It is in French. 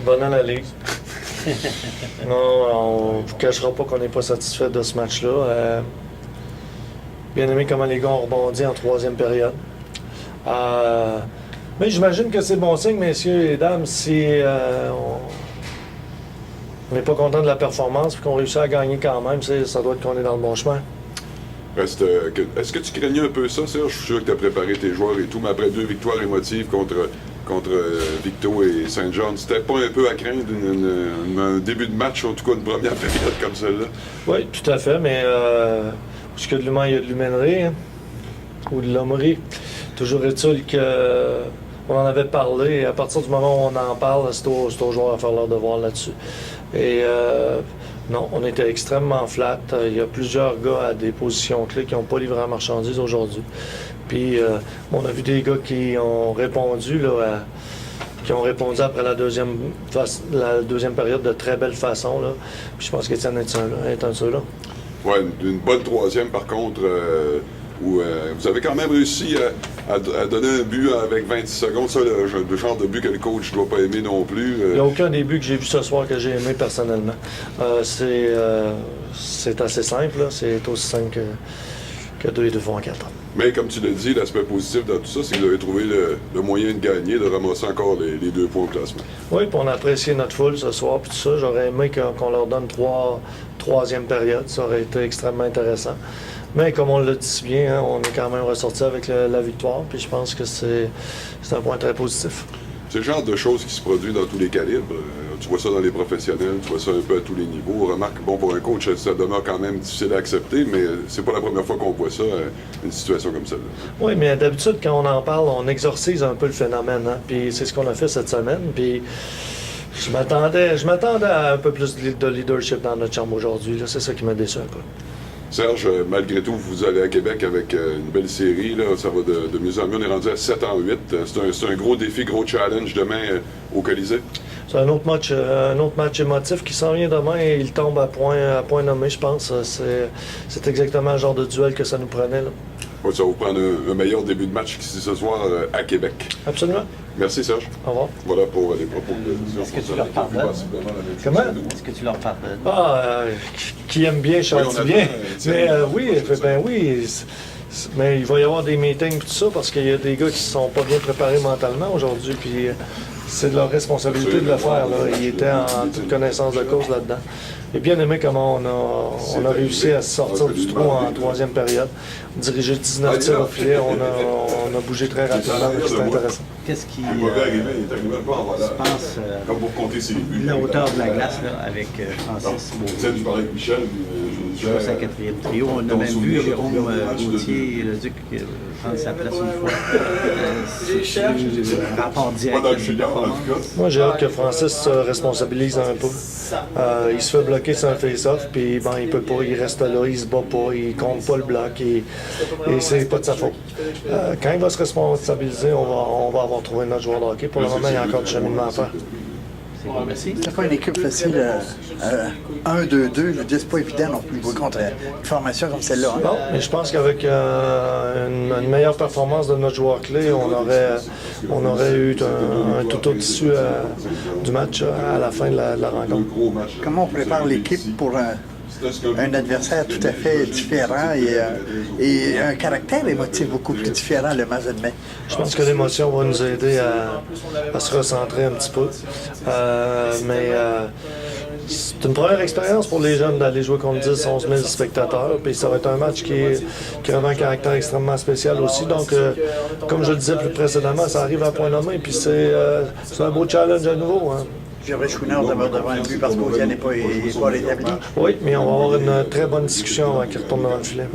bonne analyse. Non, on ne vous cachera pas qu'on n'est pas satisfait de ce match-là. Bien aimé comment les gars ont rebondi en troisième période. Mais j'imagine que c'est bon signe, messieurs et dames, si on n'est pas content de la performance et qu'on réussit à gagner quand même, ça doit être qu'on est dans le bon chemin. Est-ce que tu craignais un peu ça, Serge? Je suis sûr que tu as préparé tes joueurs et tout, mais après 2 victoires émotives contre Victo et Saint-John, c'était pas un peu à craindre un début de match, en tout cas une première période comme celle-là? Oui, tout à fait, mais où est-ce qu'il y a de l'humain, il y a de l'humainerie, hein? Ou de l'hommerie. Toujours est-il qu'on en avait parlé, et à partir du moment où on en parle, c'est aux joueurs à faire leur devoir là-dessus. Et non, on était extrêmement flat. Il y a plusieurs gars à des positions clés qui n'ont pas livré la marchandise aujourd'hui. Puis on a vu des gars qui ont répondu après la deuxième période de très belle façon. Là. Puis je pense qu'Étienne est un de ceux-là. Oui, une bonne troisième par contre, où vous avez quand même réussi à donner un but avec 26 secondes. Ça, le genre de but que le coach ne doit pas aimer non plus. Il n'y a aucun des buts que j'ai vu ce soir que j'ai aimé personnellement. C'est assez simple, là. C'est aussi simple que 2 et 2 font 4. Mais comme tu l'as dit, l'aspect positif dans tout ça, c'est que vous avez trouvé le moyen de gagner, de ramasser encore les 2 points au classement. Oui, puis on a apprécié notre foule ce soir, puis tout ça. J'aurais aimé qu'on leur donne 3e période. Ça aurait été extrêmement intéressant. Mais comme on l'a dit si bien, hein, on est quand même ressorti avec la victoire, puis je pense que c'est un point très positif. C'est le genre de choses qui se produit dans tous les calibres. Tu vois ça dans les professionnels, tu vois ça un peu à tous les niveaux. Remarque, bon, pour un coach, ça demeure quand même difficile à accepter, mais c'est pas la première fois qu'on voit ça, une situation comme celle-là. Oui, mais d'habitude, quand on en parle, on exorcise un peu le phénomène. Hein? Puis c'est ce qu'on a fait cette semaine. Puis je m'attendais à un peu plus de leadership dans notre chambre aujourd'hui. C'est ça qui m'a déçu un peu. Serge, malgré tout, vous allez à Québec avec une belle série. Là, ça va de mieux en mieux. On est rendu à 7-8. C'est un gros défi, gros challenge demain au Colisée. C'est un autre match émotif qui s'en vient demain et il tombe à point nommé, je pense. C'est exactement le genre de duel que ça nous prenait. Là. Ouais, ça va vous prendre un meilleur début de match qu'ici ce soir à Québec. Absolument. Merci, Serge. Au revoir. Voilà pour les propos de Est-ce que tu leur pardonnes? Comment? Est-ce que tu leur pardonnes? Qui aime bien, chante bien. Mais oui. Mais il va y avoir des meetings et tout ça parce qu'il y a des gars qui ne sont pas bien préparés mentalement aujourd'hui. Puis c'est de leur responsabilité de le faire. Là. Ils étaient en toute connaissance de cause là-dedans. J'ai bien aimé comment on a réussi à sortir du trou en 3e période. Diriger 19 tirs au filet, on a bougé très rapidement, c'était intéressant. Qu'est-ce qui se passe la hauteur de la glace là, avec Francis Beaulieu? Je parlais avec Michel. Je pense à 4e trio. On a même vu Jérôme Gauthier, le Duc, prendre sa place une fois. C'est un rapport direct à cette performance. Moi, j'ai hâte que Francis se responsabilise un peu. Il se fait bloquer sur un face-off, puis bon, il peut pas, il reste là, il se bat pas, il compte pas le bloc, et c'est pas de sa faute. Quand il va se responsabiliser, on va avoir trouvé notre joueur de hockey. Pour le moment, il y a encore du cheminement à faire. Merci. C'est pas une équipe facile. 1-2-2, c'est pas évident non plus de jouer contre une formation comme celle-là. Hein? Non, mais je pense qu'avec une meilleure performance de notre joueur clé, on aurait eu un tout autre issue du match à la fin de la rencontre. Comment on prépare l'équipe pour un adversaire tout à fait différent et un caractère émotif beaucoup plus différent le match de demain? Je pense que l'émotion va nous aider à se recentrer un petit peu. C'est une première expérience pour les jeunes d'aller jouer contre 10-11 000 spectateurs. Puis ça va être un match qui a un caractère extrêmement spécial aussi. Donc, comme je le disais plus précédemment, ça arrive à point nommé. Puis c'est un beau challenge à nouveau. Hein. Gervais Chouinard demeure devant le but parce qu'Audiane n'est pas rétabli. Oui, mais on va avoir une très bonne discussion avant qu'il retourne devant le filet.